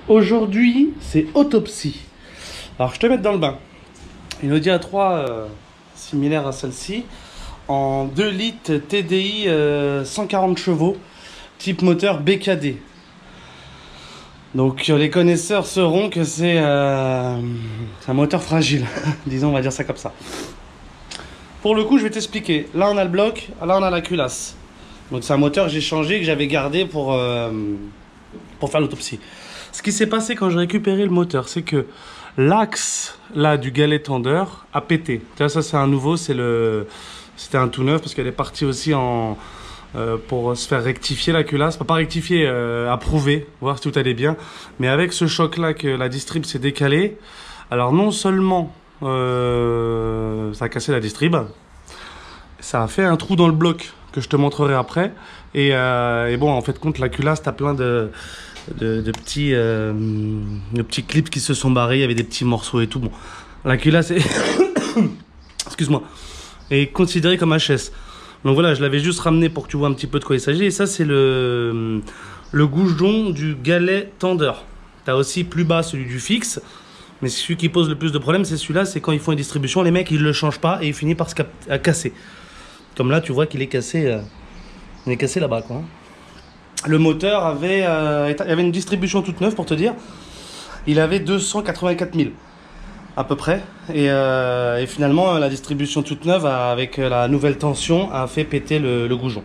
Aujourd'hui, c'est autopsie. Alors, je te mets dans le bain. Une Audi A3 similaire à celle-ci, en 2 litres TDI 140 chevaux, type moteur BKD. Donc, les connaisseurs sauront que c'est un moteur fragile. Disons, on va dire ça comme ça. Pour le coup, je vais t'expliquer. Là, on a le bloc, là, on a la culasse. Donc, c'est un moteur que j'ai changé, que j'avais gardé pour faire l'autopsie. Ce qui s'est passé quand j'ai récupéré le moteur, c'est que l'axe là du galet tendeur a pété. Tu vois, ça c'est un nouveau, c'était un tout neuf parce qu'elle est partie aussi pour se faire rectifier la culasse. Pas rectifier, approuver, voir si tout allait bien. Mais avec ce choc là que la distrib s'est décalée, alors non seulement ça a cassé la distrib, ça a fait un trou dans le bloc que je te montrerai après. Et bon, en fait, compte la culasse, t'as plein de petits clips qui se sont barrés, il y avait des petits morceaux et tout. Bon, la culasse est excuse-moi, est considérée comme HS. Donc voilà, je l'avais juste ramené pour que tu vois un petit peu de quoi il s'agit. Et ça, c'est le goujon du galet tendeur. Tu as aussi plus bas celui du fixe, mais celui qui pose le plus de problèmes, c'est celui-là. C'est quand ils font une distribution, les mecs ils le changent pas et il finit par se casser. Comme là, tu vois qu'il est cassé, il est cassé là-bas, quoi. Le moteur avait, il y avait une distribution toute neuve pour te dire. Il avait 284 000 à peu près. Et finalement, la distribution toute neuve avec la nouvelle tension a fait péter le goujon.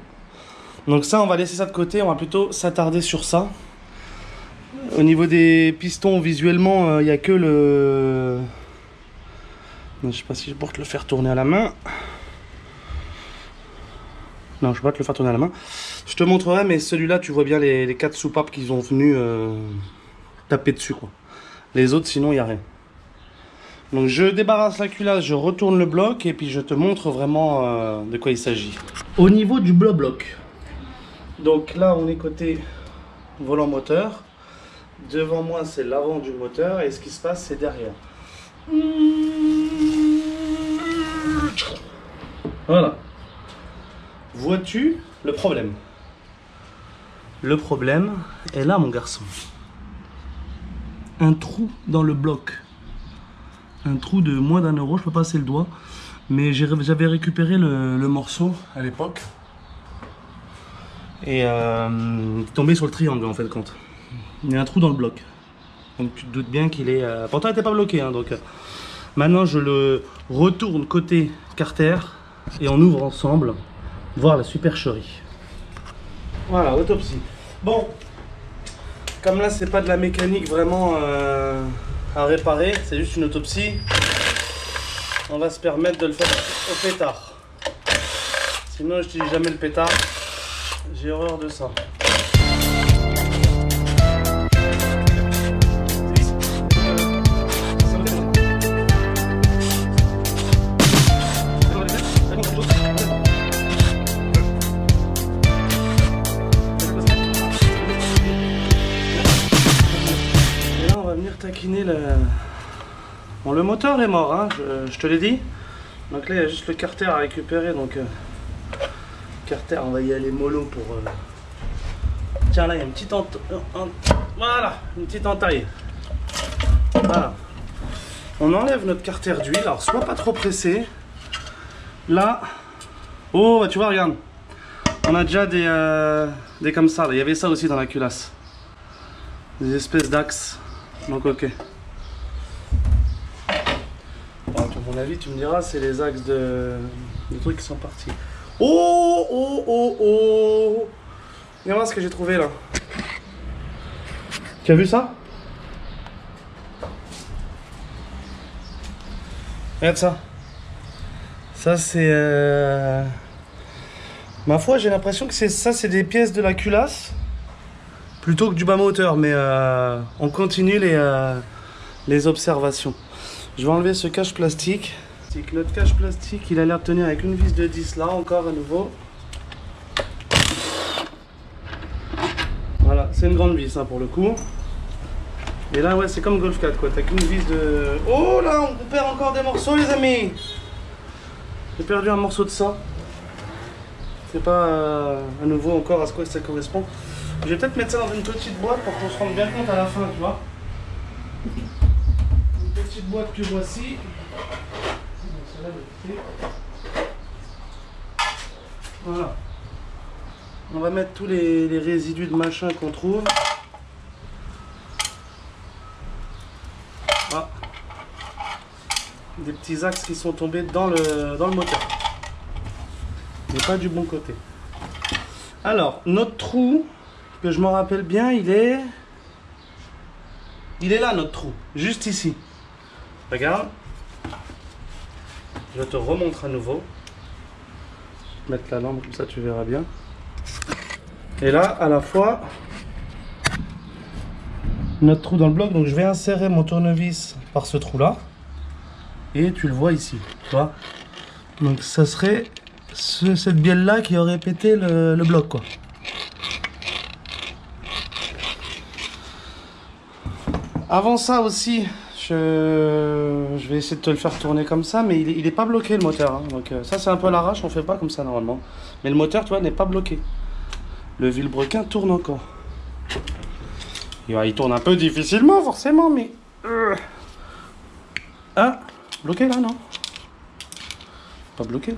Donc ça, on va laisser ça de côté. On va plutôt s'attarder sur ça. Au niveau des pistons, visuellement, il n'y a que le... Je ne sais pas si je pourrais te le faire tourner à la main. Non, je ne peux pas te le faire tourner à la main. Je te montrerai, mais celui-là, tu vois bien les 4 soupapes qu'ils ont venu taper dessus, quoi. Les autres, sinon, il n'y a rien. Donc, je débarrasse la culasse, je retourne le bloc, et puis je te montre vraiment de quoi il s'agit. Au niveau du bloc, donc là, on est côté volant moteur. Devant moi, c'est l'avant du moteur, et ce qui se passe, c'est derrière. Voilà. Vois-tu le problème? Le problème est là, mon garçon. Un trou dans le bloc. Un trou de moins d'1 euro, je peux passer le doigt. Mais j'avais récupéré le morceau à l'époque. Et tombé sur le triangle en fait de compte. Il y a un trou dans le bloc. Donc tu te doutes bien qu'il est... Pourtant il n'était pas bloqué. Hein, donc maintenant je le retourne côté carter. Et on ouvre ensemble. Voir la supercherie. Voilà, autopsie. Bon, comme là c'est pas de la mécanique vraiment à réparer, c'est juste une autopsie, on va se permettre de le faire au pétard. Sinon je dis jamais le pétard, j'ai horreur de ça. Taquiner Bon, le moteur est mort, hein, je te l'ai dit. Donc là il y a juste le carter à récupérer. Donc carter, on va y aller mollo pour tiens, là il y a une petite voilà, une petite entaille. Voilà, on enlève notre carter d'huile. Alors sois pas trop pressé là. Oh bah tu vois, regarde, on a déjà des comme ça là. Il y avait ça aussi dans la culasse, des espèces d'axes. Donc ok. Bon, à mon avis, tu me diras, c'est les axes de trucs qui sont partis. Oh oh oh oh. Regarde moi ce que j'ai trouvé là. Tu as vu ça? Regarde ça. Ça c'est... Ma foi, j'ai l'impression que c'est des pièces de la culasse. Plutôt que du bas moteur, mais on continue les observations. Je vais enlever ce cache plastique. Notre cache plastique, il a l'air de tenir avec une vis de 10 là, encore à nouveau. Voilà, c'est une grande vis hein, pour le coup. Et là, ouais, c'est comme Golf 4 quoi, t'as qu'une vis de... Oh là, on perd encore des morceaux les amis. J'ai perdu un morceau de ça. C'est pas à nouveau encore à ce quoi ça correspond. Je vais peut-être mettre ça dans une petite boîte pour qu'on se rende bien compte à la fin, tu vois. petites boîtes que voici. Voilà. On va mettre tous les résidus de machin qu'on trouve. Voilà. Des petits axes qui sont tombés dans le moteur. Mais pas du bon côté. Alors, notre trou, que je m'en rappelle bien, il est là, notre trou. Juste ici. Regarde. Je te remontre à nouveau. Je vais mettre la lampe, comme ça tu verras bien. Et là, à la fois, notre trou dans le bloc. Donc je vais insérer mon tournevis par ce trou-là. Et tu le vois ici. Tu vois. Donc ça serait cette bielle-là qui aurait pété le bloc, quoi. Avant ça aussi, je vais essayer de te le faire tourner comme ça, mais il est pas bloqué le moteur. Hein. Donc ça c'est un peu à l'arrache, on fait pas comme ça normalement. Mais le moteur, tu vois, n'est pas bloqué. Le vilebrequin tourne encore. Il tourne un peu difficilement forcément, mais... Ah, bloqué là, non? Pas bloqué.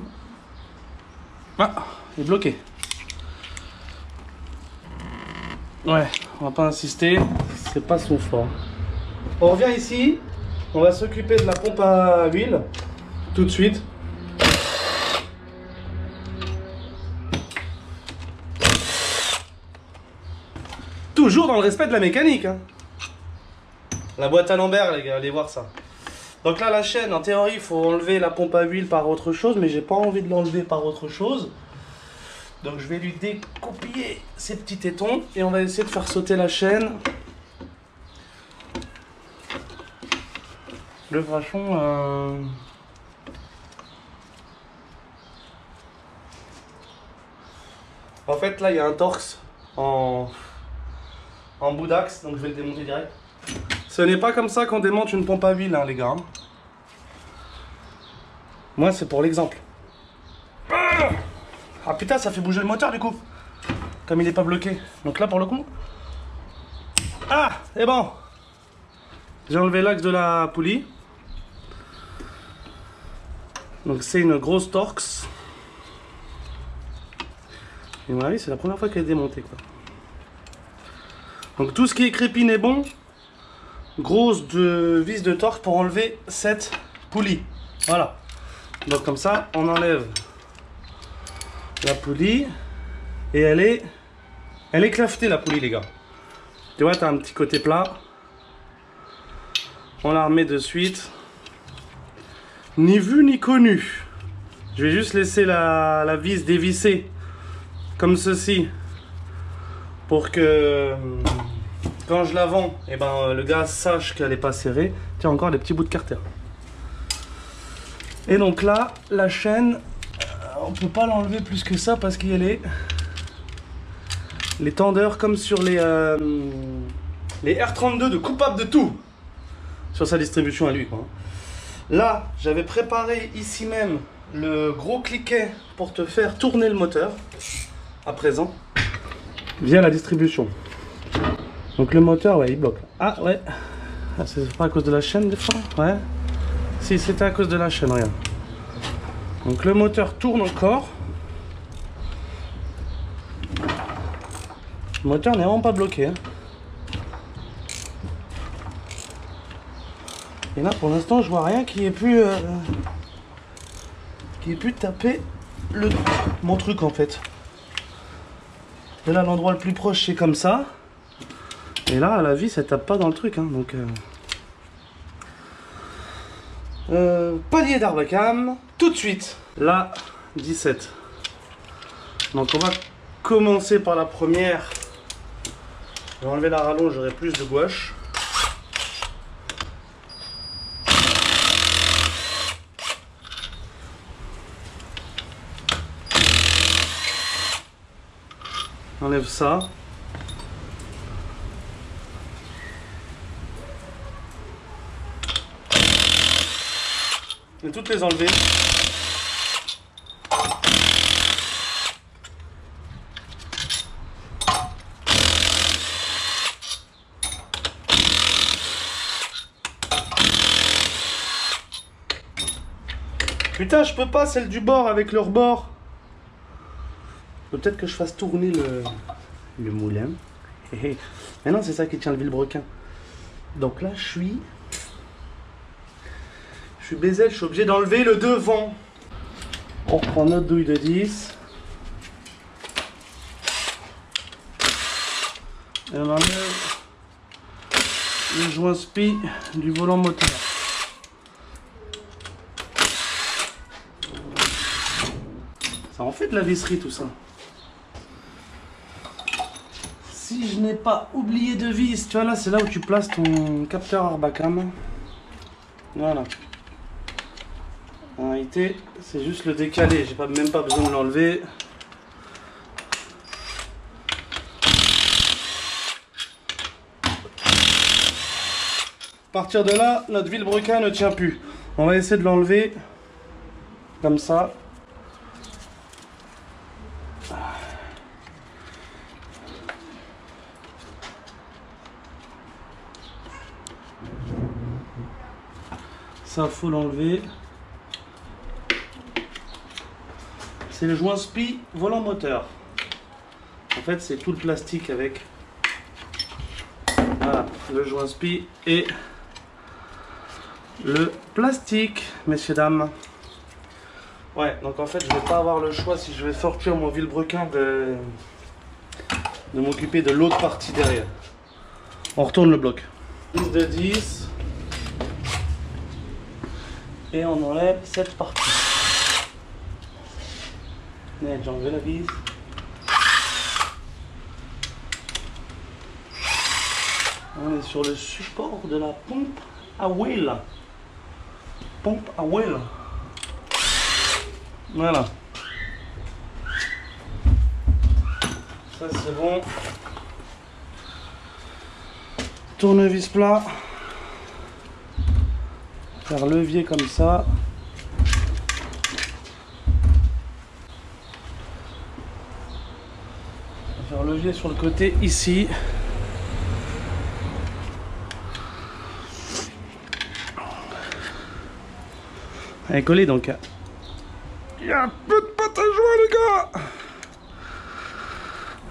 Ah, il est bloqué. Ouais, on va pas insister, c'est pas son fort. On revient ici, on va s'occuper de la pompe à huile tout de suite. Toujours dans le respect de la mécanique. Hein. La boîte à Lambert, les gars, allez voir ça. Donc là, la chaîne, en théorie, il faut enlever la pompe à huile par autre chose, mais j'ai pas envie de l'enlever par autre chose. Donc je vais lui découpiller ces petits tétons et on va essayer de faire sauter la chaîne. De façon... En fait là il y a un torx en bout d'axe, donc je vais le démonter direct. Ce n'est pas comme ça qu'on démonte une pompe à huile, hein, les gars. Moi c'est pour l'exemple. Ah putain, ça fait bouger le moteur du coup. Comme il n'est pas bloqué. Donc là pour le coup... Ah, c'est bon. J'ai enlevé l'axe de la poulie. Donc c'est une grosse Torx. Et à mon avis c'est la première fois qu'elle est démontée, quoi. Donc tout ce qui est crépine est bon. Grosse vis de Torx pour enlever cette poulie. Voilà. Donc comme ça on enlève la poulie. Et elle est clavetée, la poulie, les gars. Tu vois, tu as un petit côté plat. On la remet de suite. Ni vu ni connu. Je vais juste laisser la vis dévisser comme ceci pour que quand je la vends, eh ben, le gars sache qu'elle n'est pas serrée. Tiens, encore des petits bouts de carter. Et donc là, la chaîne, on peut pas l'enlever plus que ça parce qu'il y a les tendeurs comme sur les R32 de Coupable de tout sur sa distribution à lui, quoi. Là j'avais préparé ici même le gros cliquet pour te faire tourner le moteur à présent via la distribution. Donc le moteur, ouais, il bloque. Ah ouais, ah, c'est pas à cause de la chaîne des fois. Ouais, si, c'était à cause de la chaîne, regarde. Donc le moteur tourne encore. Le moteur n'est vraiment pas bloqué, hein. Et là pour l'instant je vois rien qui ait pu taper mon truc en fait. Et là l'endroit le plus proche c'est comme ça. Et là à la vis elle tape pas dans le truc, hein, donc palier d'Arbacam tout de suite. La 17. Donc on va commencer par la première. Je vais enlever la rallonge, j'aurai plus de gouache. Enlève ça. Je vais toutes les enlever. Putain, je peux pas, celle du bord avec le rebord. Peut-être que je fasse tourner le moulin. Mais non, c'est ça qui tient le vilebrequin. Donc là, je suis Bézelle, je suis obligé d'enlever le devant. On reprend notre douille de 10. Et on enlève le joint spi du volant moteur. Ça en fait de la visserie tout ça. Si je n'ai pas oublié de vis, tu vois là c'est là où tu places ton capteur Arbacam. Voilà. En réalité, c'est juste le décaler, j'ai même pas besoin de l'enlever. À partir de là, notre vilebrequin ne tient plus. On va essayer de l'enlever comme ça. Ça, faut l'enlever. C'est le joint spi volant moteur. En fait, c'est tout le plastique avec. Voilà, le joint spi et le plastique, messieurs, dames. Ouais, donc en fait, je vais pas avoir le choix si je vais sortir mon vilebrequin de m'occuper de l'autre partie derrière. On retourne le bloc. 10 de 10. Et on enlève cette partie. J'ai enlevé la vis. On est sur le support de la pompe à huile. Pompe à huile. Voilà. Ça c'est bon. Tournevis plat. Faire levier comme ça. Faire levier sur le côté ici. Elle est collée donc. Il y a un peu de pâte à jouer les gars.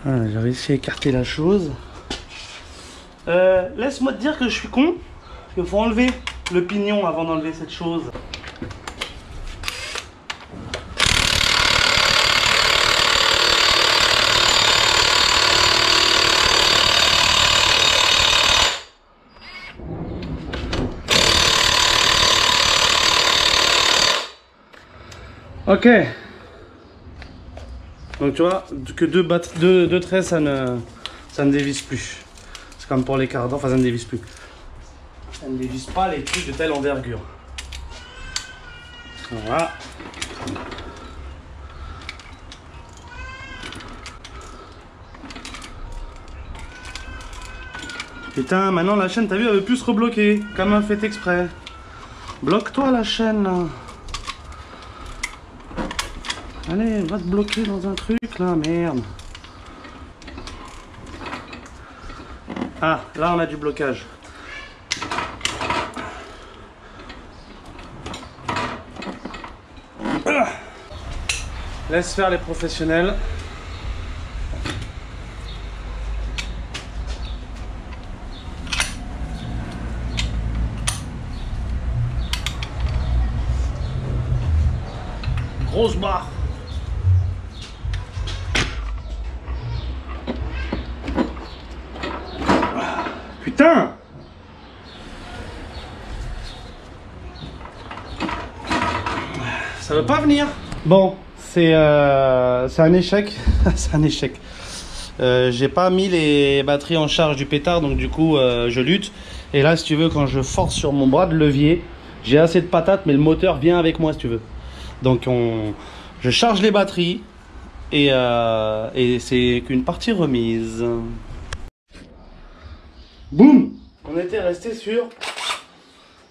Voilà, j'ai réussi à écarter la chose. Laisse-moi te dire que je suis con. Parce qu'il faut enlever le pignon avant d'enlever cette chose. Ok. Donc tu vois que deux traits ça ne dévisse plus. C'est comme pour les cardans, enfin ça ne dévisse plus. Ça ne dévisse pas les trucs de telle envergure. Voilà. Putain, maintenant la chaîne, t'as vu, elle veut plus se rebloquer, comme un fait exprès. Bloque-toi la chaîne là. Allez, va te bloquer dans un truc là, merde. Ah, là on a du blocage. Laisse faire les professionnels. Grosse barre. Putain! Ça veut pas venir. Bon, c'est un échec. C'est un échec. J'ai pas mis les batteries en charge du pétard, donc du coup je lutte. Et là, si tu veux, quand je force sur mon bras de levier, j'ai assez de patates, mais le moteur vient avec moi, si tu veux. Donc je charge les batteries et c'est qu'une partie remise. Boum! On était resté sur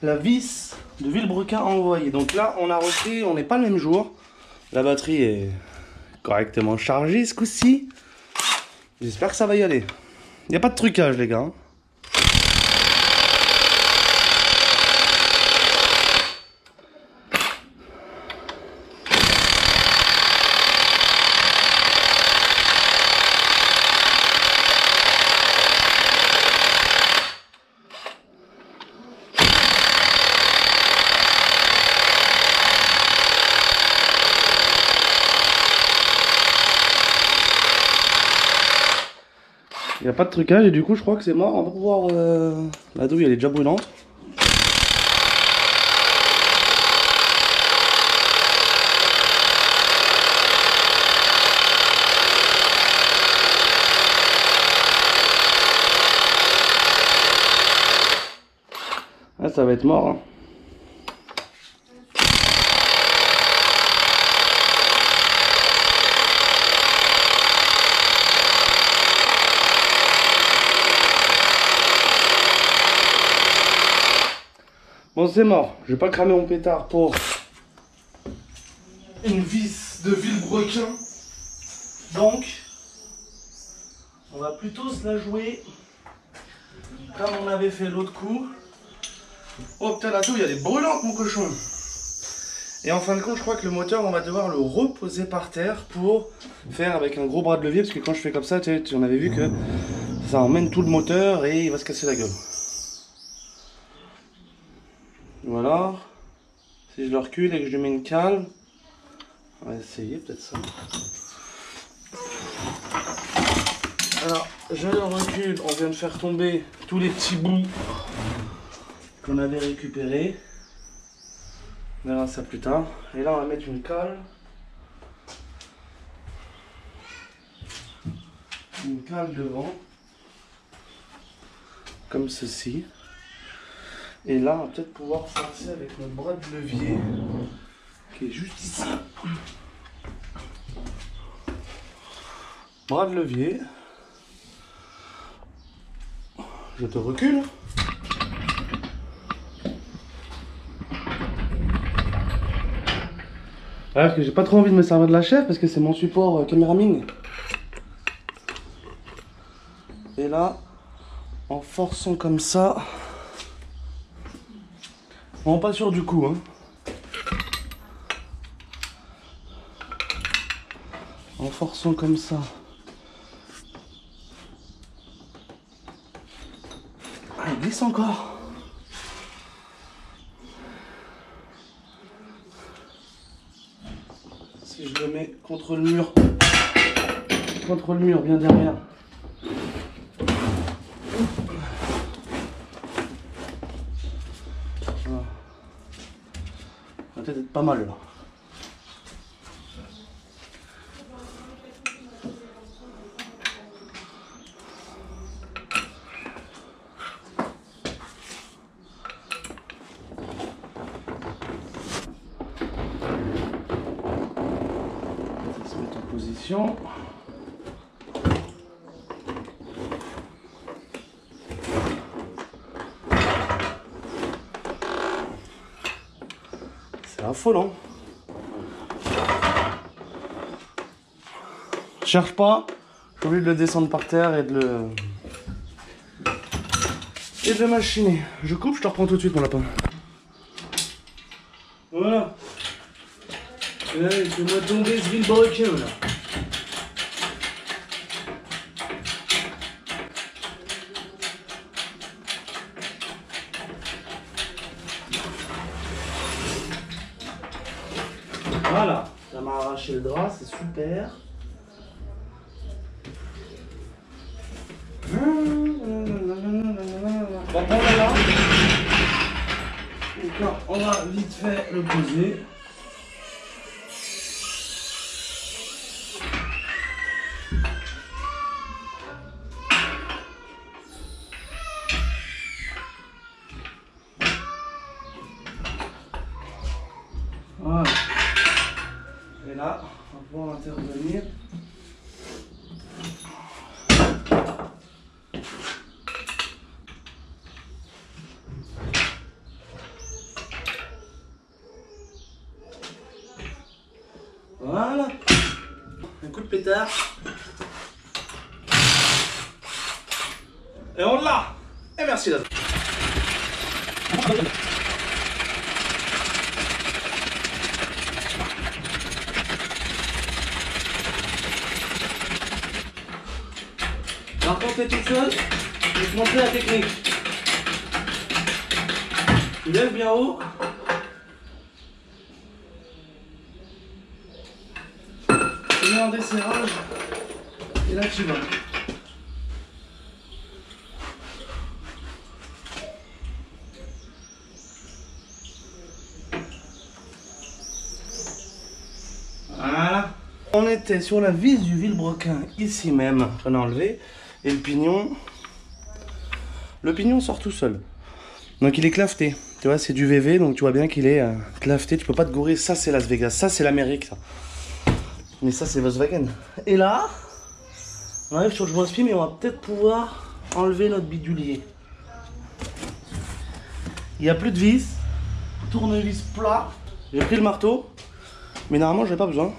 la vis de vilebrequin envoyée. Donc là, on a repris, on n'est pas le même jour. La batterie est correctement chargée ce coup-ci. J'espère que ça va y aller. Il n'y a pas de trucage, les gars. Il n'y a pas de trucage et du coup je crois que c'est mort. On va pouvoir... La douille elle est déjà brûlante. Ah, ça va être mort. Hein. Bon, c'est mort. Je vais pas cramer mon pétard pour une vis de vilebrequin. Donc, on va plutôt se la jouer comme on avait fait l'autre coup. Oh putain, la douille elle est brûlante mon cochon. Et en fin de compte, je crois que le moteur, on va devoir le reposer par terre pour faire avec un gros bras de levier. Parce que quand je fais comme ça, tu en avais vu que ça emmène tout le moteur et il va se casser la gueule. Voilà. Si je le recule et que je lui mets une cale, on va essayer peut-être ça. Alors, je le recule, on vient de faire tomber tous les petits bouts qu'on avait récupérés. On verra ça plus tard. Et là, on va mettre une cale. Une cale devant. Comme ceci. Et là, on va peut-être pouvoir passer avec notre bras de levier qui est juste ici. Bras de levier. Je te recule. Ouais, parce que j'ai pas trop envie de me servir de la chèvre parce que c'est mon support caméraming. Et là, en forçant comme ça, on pas sûr du coup, hein. En forçant comme ça. Ah, il glisse encore. Si je le mets contre le mur bien derrière. Voilà. Ça va peut-être être pas mal là. Ça se met en position. C'est affolant. Cherche pas, j'ai envie de le descendre par terre et de le machiner. Je coupe, je te reprends tout de suite mon lapin. Voilà. Allez, fais-moi tomber ce vilebrequin là. Voilà, ça m'a arraché le drap, c'est super. Bon, voilà. Donc, on va vite fait le poser. Voilà. Et là, on va pouvoir intervenir. Voilà. Un coup de pétard. Et on l'a. Et merci là. Alors quand t'es tout seul, je vais te montrer la technique. Tu lèves bien haut. Tu mets en desserrage. Et là tu vas. on était sur la vis du vilebrequin, ici même, qu'on a enlevé. Et le pignon sort tout seul. Donc il est claveté. Tu vois, c'est du VV, donc tu vois bien qu'il est claveté. Tu peux pas te gourer. Ça, c'est Las Vegas. Ça, c'est l'Amérique, ça. Mais ça, c'est Volkswagen. Et là, on arrive sur le joint-spi, mais on va peut-être pouvoir enlever notre bidulier. Il n'y a plus de vis. Tournevis plat. J'ai pris le marteau. Mais normalement, je n'ai pas besoin.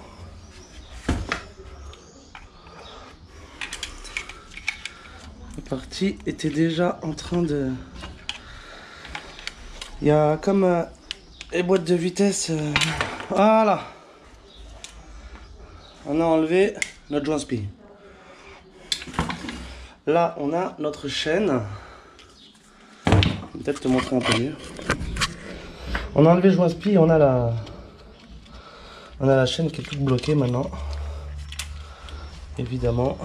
La partie était déjà en train de... Il y a comme les boîtes de vitesse. Voilà. On a enlevé notre joint-spi. Là, on a notre chaîne. Peut-être te montrer un peu mieux. On a enlevé le joint-spi, on a la chaîne qui est toute bloquée maintenant. Évidemment.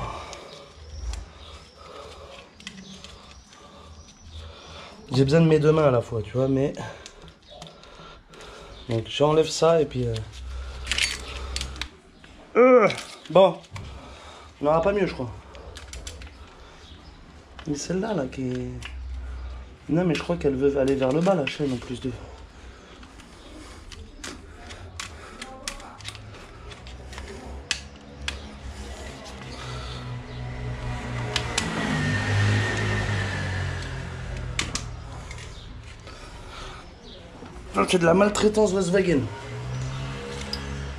J'ai besoin de mes deux mains à la fois, tu vois, mais... Donc j'enlève ça et puis... Bon. On n'aura pas mieux, je crois. Mais celle-là, là, qui est... Non, mais je crois qu'elle veut aller vers le bas, la chaîne, en plus de... C'est de la maltraitance Volkswagen.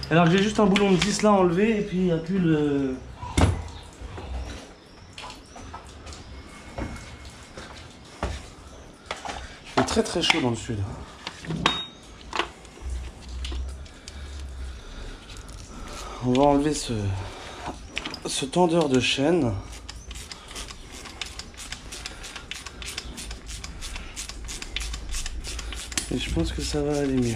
Alors j'ai juste un boulon de 10 là enlevé et puis il n'y a plus le... Il fait très très chaud dans le sud. On va enlever ce tendeur de chaîne. Et je pense que ça va aller mieux.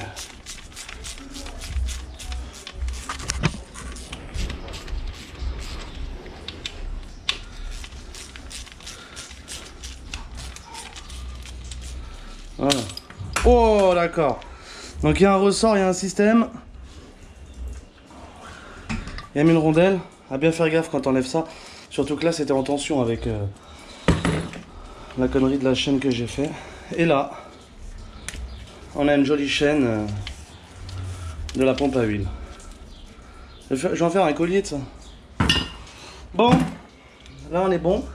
Voilà. Oh, d'accord. Donc il y a un ressort, il y a un système. Il y a mis une rondelle. À bien faire gaffe quand on enlève ça. Surtout que là, c'était en tension avec la connerie de la chaîne que j'ai fait. Et là, on a une jolie chaîne de la pompe à huile. Je vais en faire un collier de ça. Bon, là on est bon.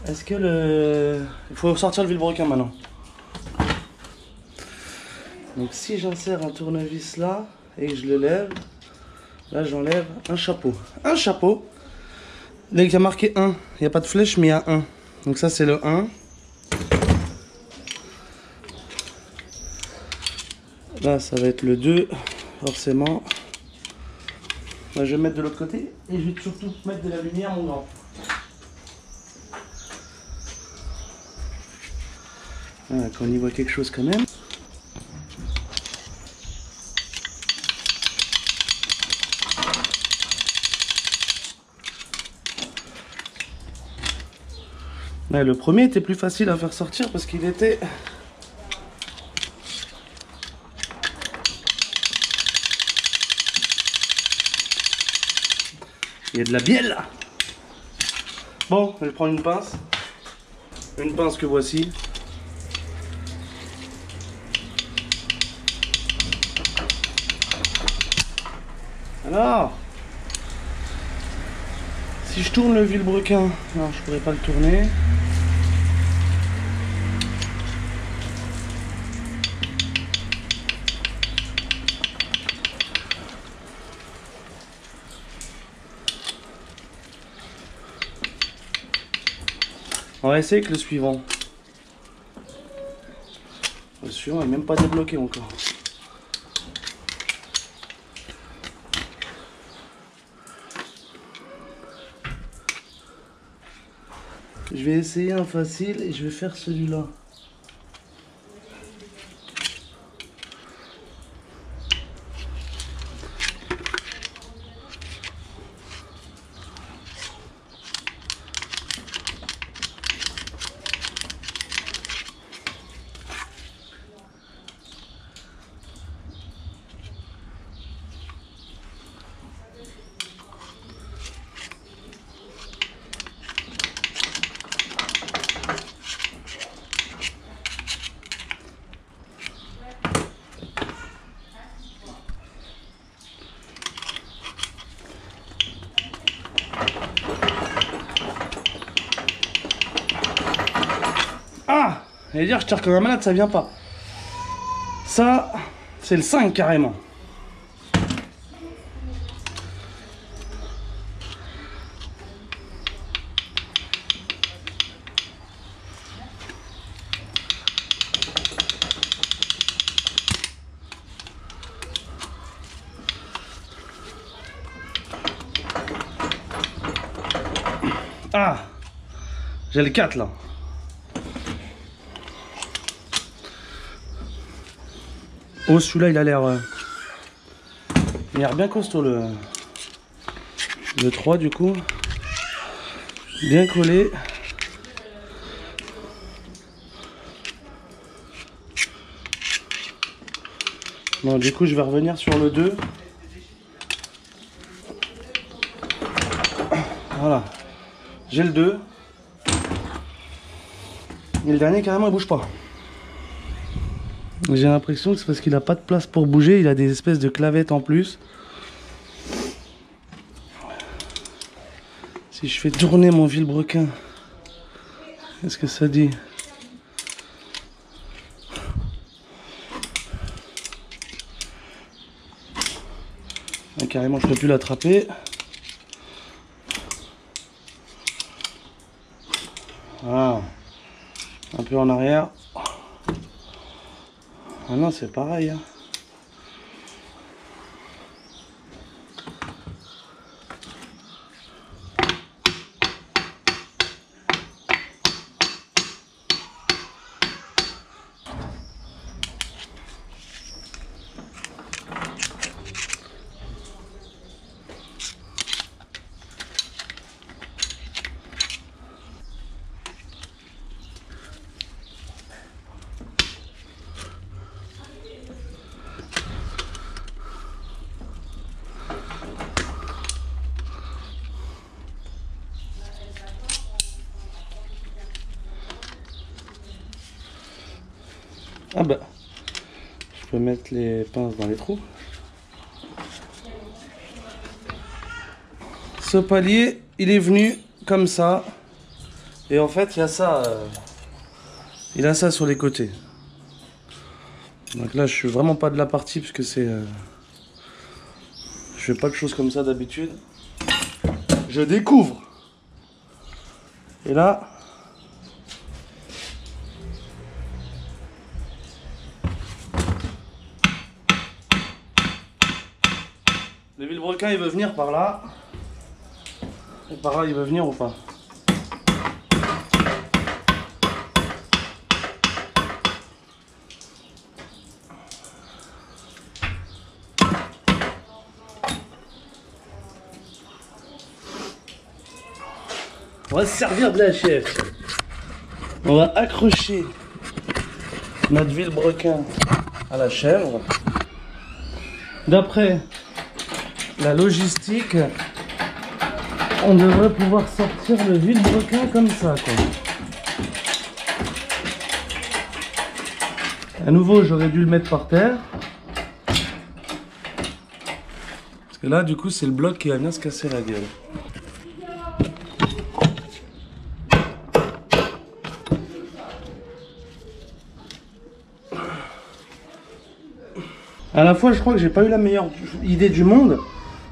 Est-ce que le... Il faut sortir le vilebrequin maintenant. Donc si j'insère un tournevis là et que je le lève, là j'enlève un chapeau. Un chapeau. Là il y a marqué 1. Il n'y a pas de flèche mais il y a 1. Donc ça c'est le 1. Là ça va être le 2. Forcément. Là, je vais me mettre de l'autre côté et je vais surtout mettre de la lumière mon grand. Voilà, qu'on y voit quelque chose quand même. Là, le premier était plus facile à faire sortir parce qu'il était... Il y a de la bielle là. Bon, je vais prendre une pince. Une pince que voici. Alors, si je tourne le vilebrequin, non, je pourrais pas le tourner. On va essayer avec le suivant. Le suivant n'est même pas débloqué encore. Je vais essayer un facile et je vais faire celui-là. Et dire je tire comme un malade, ça vient pas. Ça, c'est le 5 carrément. Ah, j'ai le 4 là. Oh, celui-là, il a l'air bien costaud, le 3 du coup. Bien collé. Bon, du coup, je vais revenir sur le 2. Voilà. J'ai le 2. Et le dernier, carrément, il bouge pas. J'ai l'impression que c'est parce qu'il n'a pas de place pour bouger. Il a des espèces de clavettes en plus. Si je fais tourner mon vilebrequin, qu'est-ce que ça dit? Ah, carrément, je ne peux plus l'attraper. Voilà. Un peu en arrière. Ah non, c'est pareil. Hein. Ah bah, je peux mettre les pinces dans les trous. Ce palier, il est venu comme ça. Et en fait, il y a ça. Il a ça sur les côtés. Donc là, je suis vraiment pas de la partie parce que c'est. Je fais pas de choses comme ça d'habitude. Je découvre. Et là. Le vilebrequin, il veut venir par là. Et par là, il veut venir ou pas? On va se servir de la chef. On va accrocher notre vilebrequin à la chèvre. D'après la logistique, on devrait pouvoir sortir le vilebrequin comme ça, quoi. À nouveau, j'aurais dû le mettre par terre. Parce que là, du coup, c'est le bloc qui va bien se casser la gueule. À la fois, je crois que j'ai pas eu la meilleure idée du monde.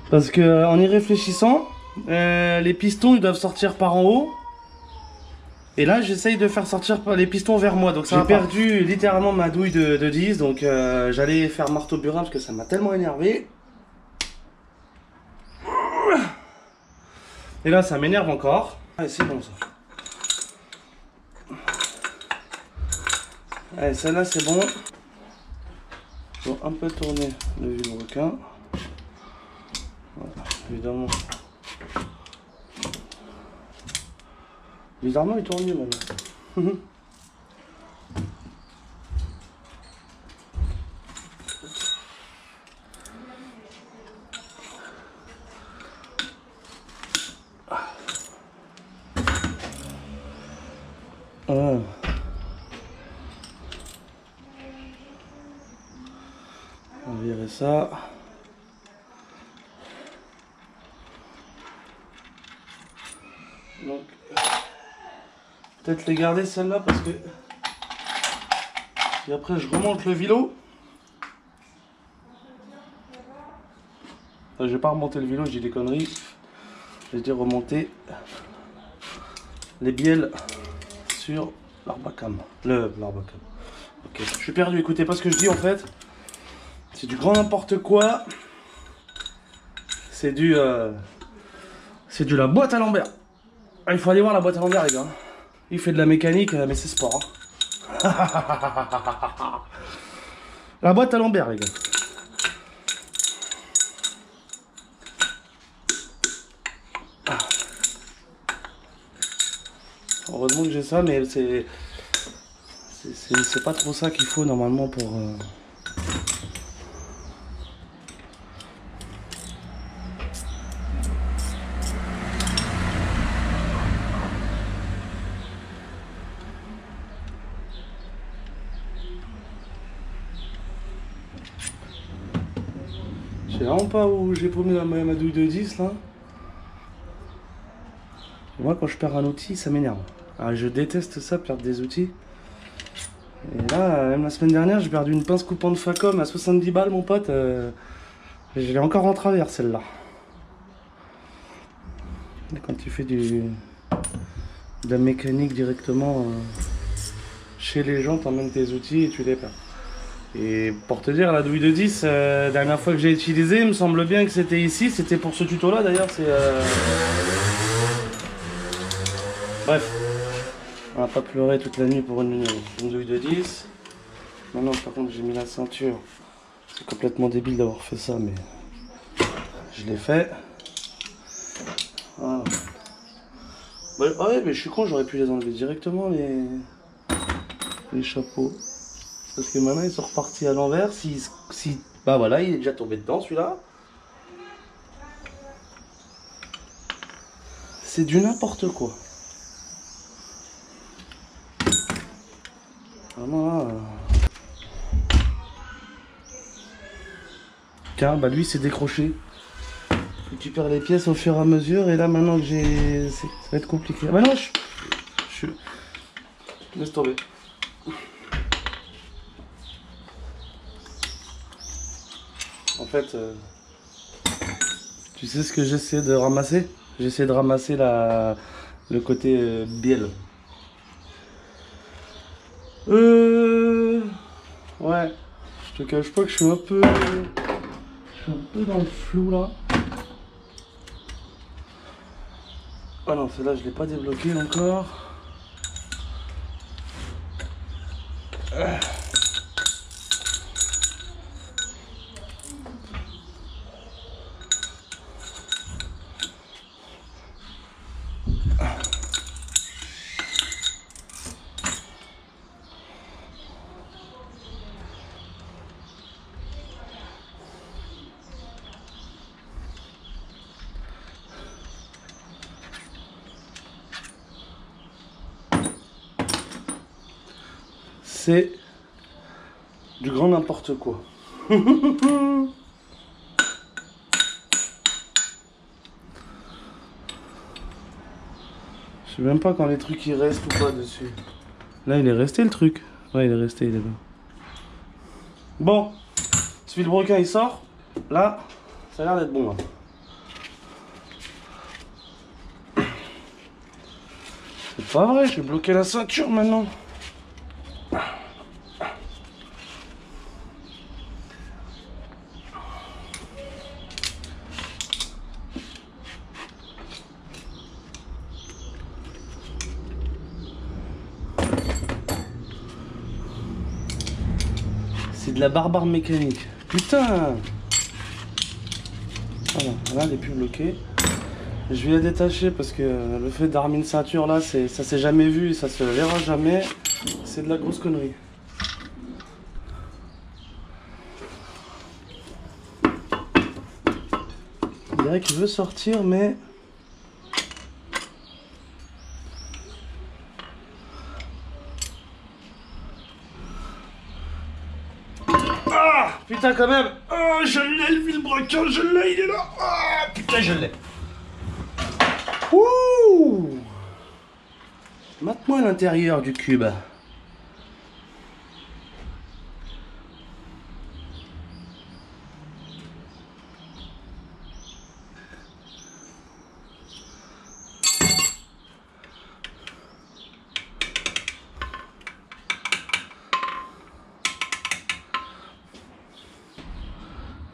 Parce que en y réfléchissant, les pistons ils doivent sortir par en haut. Et là, j'essaye de faire sortir les pistons vers moi. Donc j'ai perdu littéralement ma douille de 10. Donc j'allais faire marteau burin parce que ça m'a tellement énervé. Et là, ça m'énerve encore. Allez, c'est bon ça. Allez, celle-là, c'est bon. Il faut un peu tourner le vilebrequin. Voilà, évidemment. Bizarrement, il tourne mieux maintenant. Voilà. On va virer ça. Donc, peut-être les garder celle-là parce que Et après je remonte le vilo. Je vais pas remonter le vilo, j'ai des conneries. Je vais dire remonter les bielles sur l'Arbacam. L'Arbacam. Ok, je suis perdu, écoutez pas ce que je dis en fait. C'est du grand n'importe quoi. C'est du la boîte à Lambert. Ah, il faut aller voir la boîte à Lambert, les gars. Il fait de la mécanique, mais c'est sport. Hein. La boîte à Lambert, les gars. Heureusement que j'ai ça, mais c'est pas trop ça qu'il faut normalement pour... Je sais vraiment pas où j'ai paumé ma douille de 10 là. Et moi quand je perds un outil ça m'énerve. Ah, je déteste ça, perdre des outils. Et là, même la semaine dernière, j'ai perdu une pince coupante Facom à 70 balles mon pote. Je l'ai encore en travers celle-là. Quand tu fais de la mécanique directement chez les gens, t'emmènes tes outils et tu les perds. Et pour te dire, la douille de 10, dernière fois que j'ai utilisé, il me semble bien que c'était ici, c'était pour ce tuto là d'ailleurs, c'est... Bref, on va pas pleurer toute la nuit pour une douille de 10. Maintenant par contre j'ai mis la ceinture, c'est complètement débile d'avoir fait ça, mais je l'ai fait. Voilà. Bah, ouais, mais je suis con, j'aurais pu les enlever directement les chapeaux. Parce que maintenant ils sont repartis à l'envers. Bah voilà, il est déjà tombé dedans celui-là. C'est du n'importe quoi. Vraiment là. Tiens, bah lui c'est décroché. Et tu perds les pièces au fur et à mesure. Et là maintenant que j'ai. Ça va être compliqué. Ah bah non, je... Laisse tomber. En fait, tu sais ce que j'essaie de ramasser? J'essaie de ramasser le côté bielle. Ouais, je te cache pas que je suis un peu dans le flou là. Ah non, celle-là je l'ai pas débloqué encore. C'est du grand n'importe quoi. Je sais même pas quand les trucs ils restent ou pas dessus. Là il est resté le truc. Ouais, il est resté, il est là. Bon, si le broquin il sort, là, ça a l'air d'être bon là. C'est pas vrai, je vais bloquer la ceinture maintenant. C'est de la barbare mécanique. Putain! Voilà, là elle est plus bloquée. Je vais la détacher parce que le fait d'armer une ceinture là, ça s'est jamais vu et ça se verra jamais. C'est de la grosse connerie. Il dirait qu'il veut sortir mais... Ah putain quand même. Oh je l'ai, le vilebrequin, je l'ai, il est là. Ah putain je l'ai. Ouh. Mate-moi l'intérieur du cube.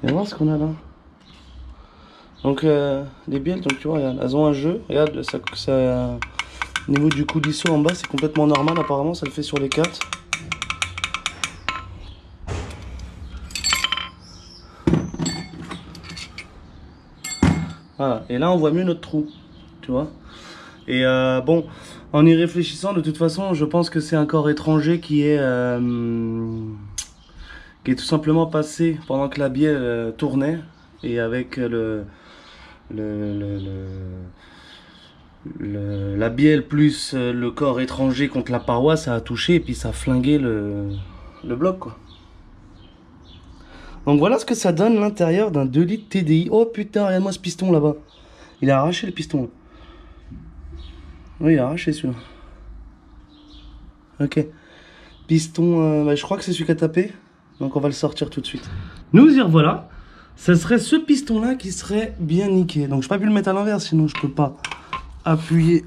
va voir ce qu'on a là. Donc les bielles, donc tu vois, regarde, elles ont un jeu. Regarde, ça, au niveau du coulisseau en bas, c'est complètement normal. Apparemment, ça le fait sur les 4. Voilà. Et là, on voit mieux notre trou, tu vois. Et bon, en y réfléchissant, de toute façon, je pense que c'est un corps étranger qui est tout simplement passé pendant que la bielle tournait, et avec la bielle plus le corps étranger contre la paroi, ça a touché et puis ça a flingué le bloc, quoi. Donc voilà ce que ça donne l'intérieur d'un 2 litres TDI. Oh putain, regarde-moi ce piston là-bas. Il a arraché le piston là. Oui, il a arraché celui-là. Ok. Piston, bah, je crois que c'est celui qui a tapé. Donc on va le sortir tout de suite. Nous y revoilà. Ça serait ce piston là qui serait bien niqué. Donc je n'ai pas pu le mettre à l'envers, sinon je peux pas appuyer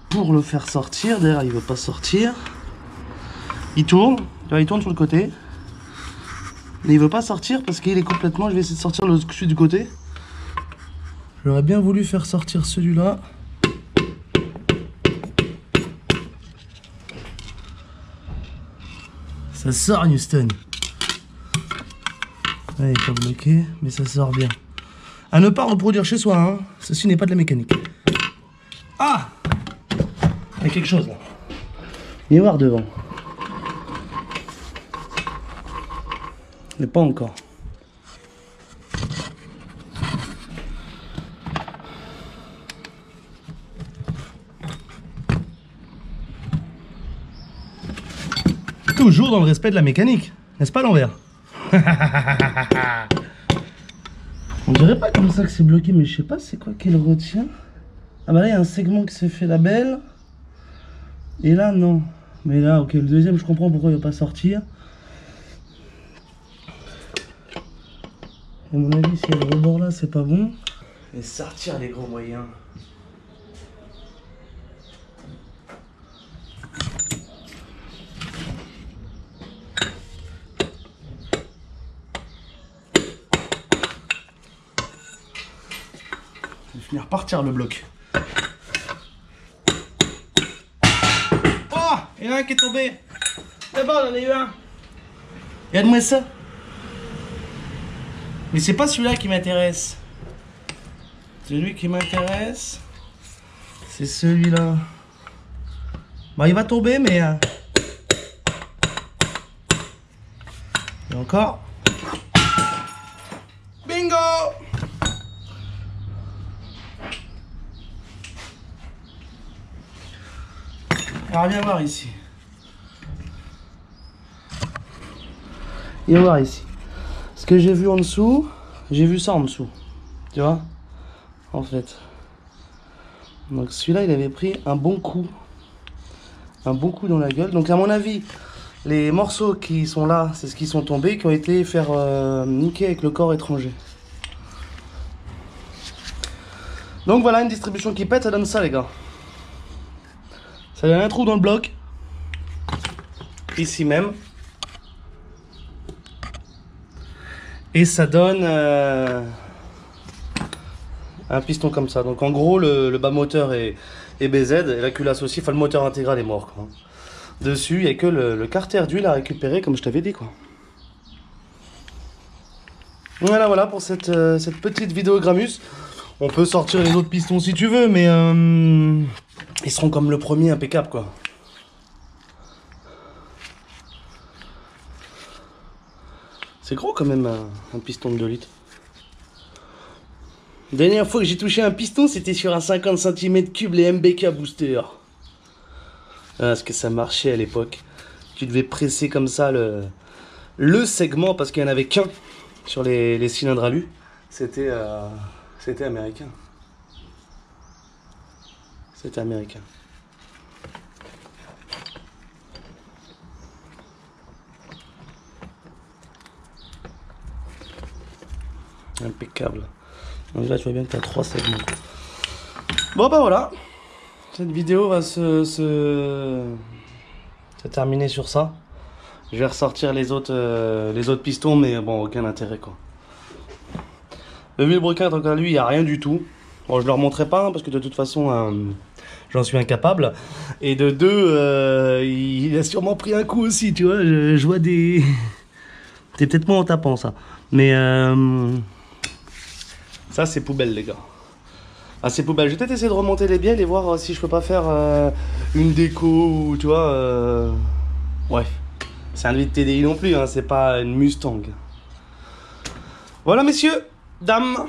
pour le faire sortir. D'ailleurs il veut pas sortir. Il tourne, il tourne sur le côté. Mais il veut pas sortir parce qu'il est complètement... Je vais essayer de sortir celui du côté. J'aurais bien voulu faire sortir celui-là. Ça sort, Houston. Ouais, il est pas bloqué, mais ça sort bien. À ne pas reproduire chez soi, hein. Ceci n'est pas de la mécanique. Ah! Il y a quelque chose là. Il y a voir devant. Mais pas encore. Toujours dans le respect de la mécanique, n'est-ce pas l'envers? On dirait pas comme ça que c'est bloqué, mais je sais pas c'est quoi qui le retient. Ah bah là il y a un segment qui s'est fait la belle. Et là non. Mais là ok, le deuxième je comprends pourquoi il va pas sortir. À mon avis, si y a le rebord là, c'est pas bon. Et sortir les gros moyens. Je vais finir par partir le bloc. Oh, il y en a un qui est tombé. D'abord, j'en ai eu un. Regarde-moi ça. Mais c'est pas celui-là qui m'intéresse. Celui qui m'intéresse, c'est celui-là. Bah, il va tomber, mais... Et encore. Bingo! Alors, viens voir ici. Viens voir ici. Ce que j'ai vu en dessous, j'ai vu ça en dessous. Tu vois? En fait. Donc celui-là, il avait pris un bon coup. Un bon coup dans la gueule. Donc à mon avis, les morceaux qui sont là, c'est ce qui sont tombés, qui ont été faire niquer avec le corps étranger. Donc voilà, une distribution qui pète, ça donne ça les gars. Ça donne un trou dans le bloc. Ici même. Et ça donne un piston comme ça. Donc en gros, le bas moteur est BZ et la culasse aussi. Enfin, le moteur intégral est mort, quoi. Dessus, il n'y a que le carter d'huile à récupérer, comme je t'avais dit, quoi. Voilà pour cette petite vidéo Gramus. On peut sortir les autres pistons si tu veux, mais ils seront comme le premier, impeccable, quoi. C'est gros quand même un piston de 2 litres. La dernière fois que j'ai touché un piston, c'était sur un 50 cm3, les MBK Booster. Ah, est-ce que ça marchait à l'époque? Tu devais presser comme ça le segment parce qu'il n'y en avait qu'un sur les cylindres alu. C'était américain. C'était américain. Impeccable. Donc là tu vois bien que tu as 3 segments. Bon bah voilà. Cette vidéo va se terminer sur ça. Je vais ressortir les autres pistons, mais bon, aucun intérêt quoi. Le vilebrequin, tant qu'à lui, il n'y a rien du tout. Bon, je ne leur montrerai pas, hein, parce que de toute façon, j'en suis incapable. Et de deux, il a sûrement pris un coup aussi, tu vois. Je vois des... C'est peut-être moi en tapant, ça. Mais ça, c'est poubelle, les gars. Ah, c'est poubelle. Je vais peut-être essayer de remonter les bielles et voir si je peux pas faire une déco, ou, tu vois. Ouais. C'est un 8 TDI non plus, hein, c'est pas une Mustang. Voilà, messieurs, dames.